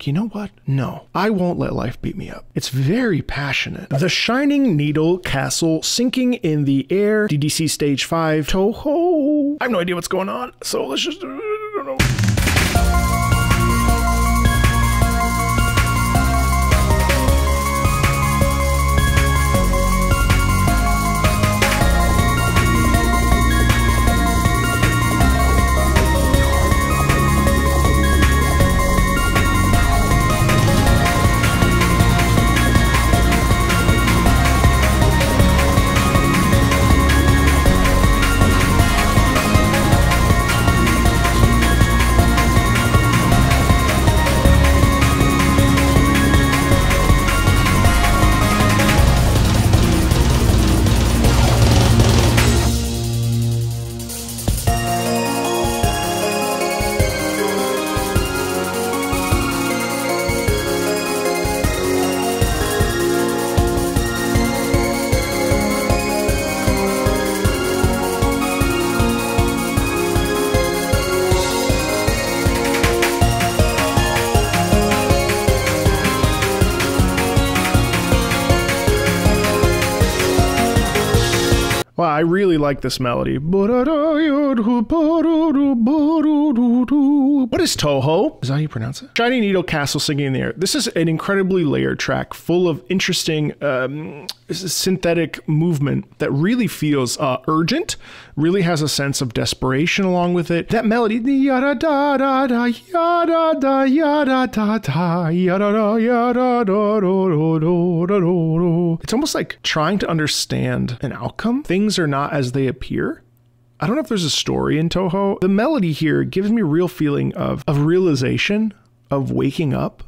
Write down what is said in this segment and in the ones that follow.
You know what? No, I won't let life beat me up. It's very passionate. The Shining Needle Castle sinking in the air. DDC Stage 5. Touhou. I have no idea what's going on, so let's just... I don't know. Wow, I really like this melody. What is Touhou? Is that how you pronounce it? Shining Needle Castle singing in the air. This is an incredibly layered track full of interesting synthetic movement that really feels urgent, really has a sense of desperation along with it. That melody, yada da da da yada da yada da da yada da yada da da. It's almost like trying to understand an outcome. Things are not as they appear. I don't know if there's a story in Touhou. The melody here gives me a real feeling of realization, of waking up.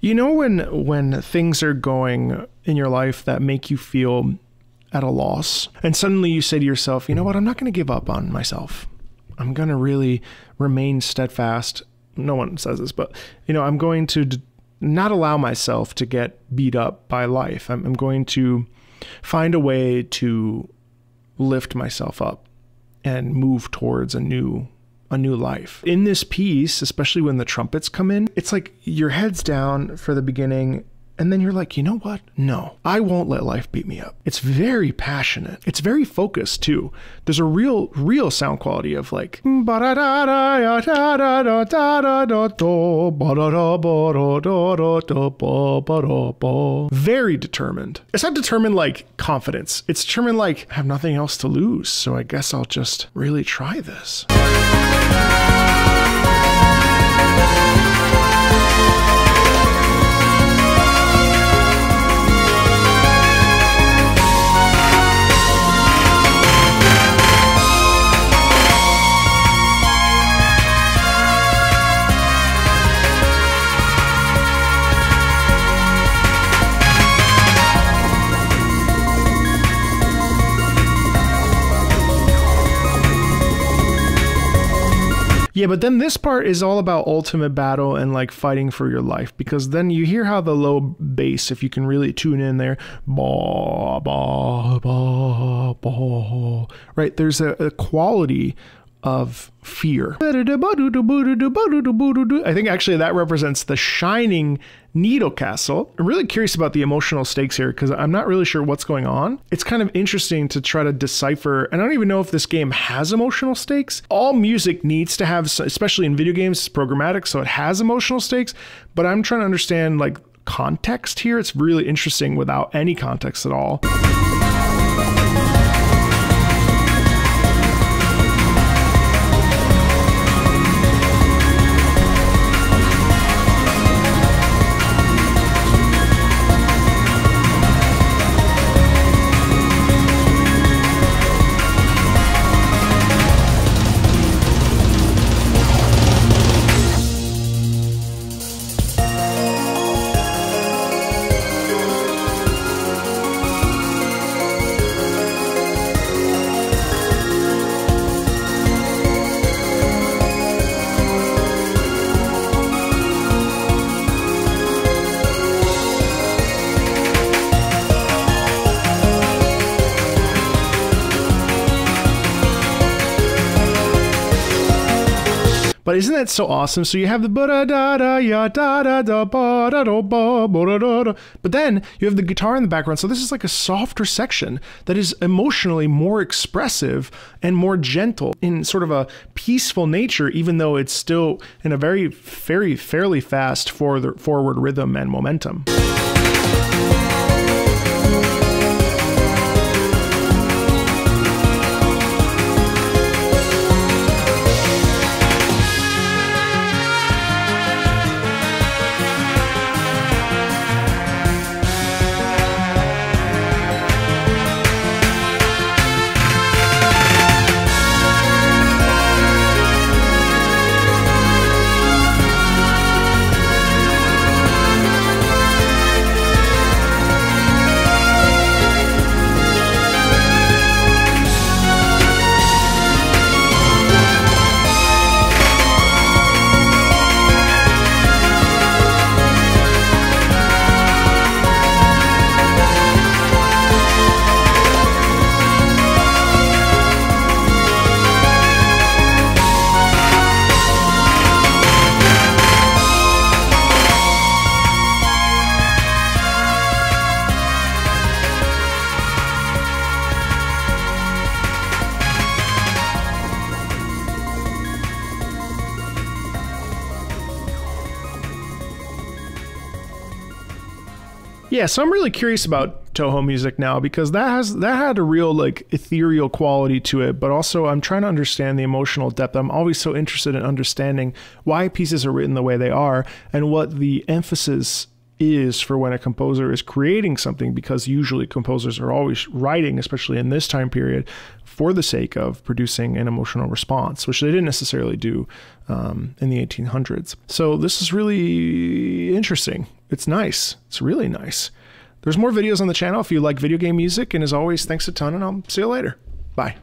You know when things are going in your life that make you feel at a loss, and suddenly you say to yourself, you know what, I'm not going to give up on myself. I'm going to really remain steadfast. No one says this, but you know, I'm going to not allow myself to get beat up by life. I'm going to find a way to lift myself up and move towards a new life. In this piece, especially when the trumpets come in, it's like your head's down for the beginning, and then you're like, you know what? No, I won't let life beat me up. It's very passionate. It's very focused too. There's a real sound quality of like very determined. It's not determined like confidence. It's determined like I have nothing else to lose, so I guess I'll just really try this. Yeah, but then this part is all about ultimate battle and like fighting for your life, because then you hear how the low bass, if you can really tune in there, ba, ba, ba, ba, right? There's a quality of fear. I think actually that represents the Shining Needle Castle. I'm really curious about the emotional stakes here because I'm not really sure what's going on. It's kind of interesting to try to decipher, and I don't even know if this game has emotional stakes. All music needs to have, especially in video games, it's programmatic, so it has emotional stakes, but I'm trying to understand like context here. It's really interesting without any context at all. But isn't that so awesome? So you have the but then you have the guitar in the background. So this is like a softer section that is emotionally more expressive and more gentle in sort of a peaceful nature, even though it's still in a fairly fast forward rhythm and momentum. Yeah, so I'm really curious about Touhou music now, because that had a real like ethereal quality to it, but also I'm trying to understand the emotional depth. I'm always so interested in understanding why pieces are written the way they are and what the emphasis is for when a composer is creating something, because usually composers are always writing, especially in this time period, for the sake of producing an emotional response, which they didn't necessarily do in the 1800s. So this is really interesting. It's nice. It's really nice. There's more videos on the channel if you like video game music, and as always, thanks a ton, and I'll see you later. Bye.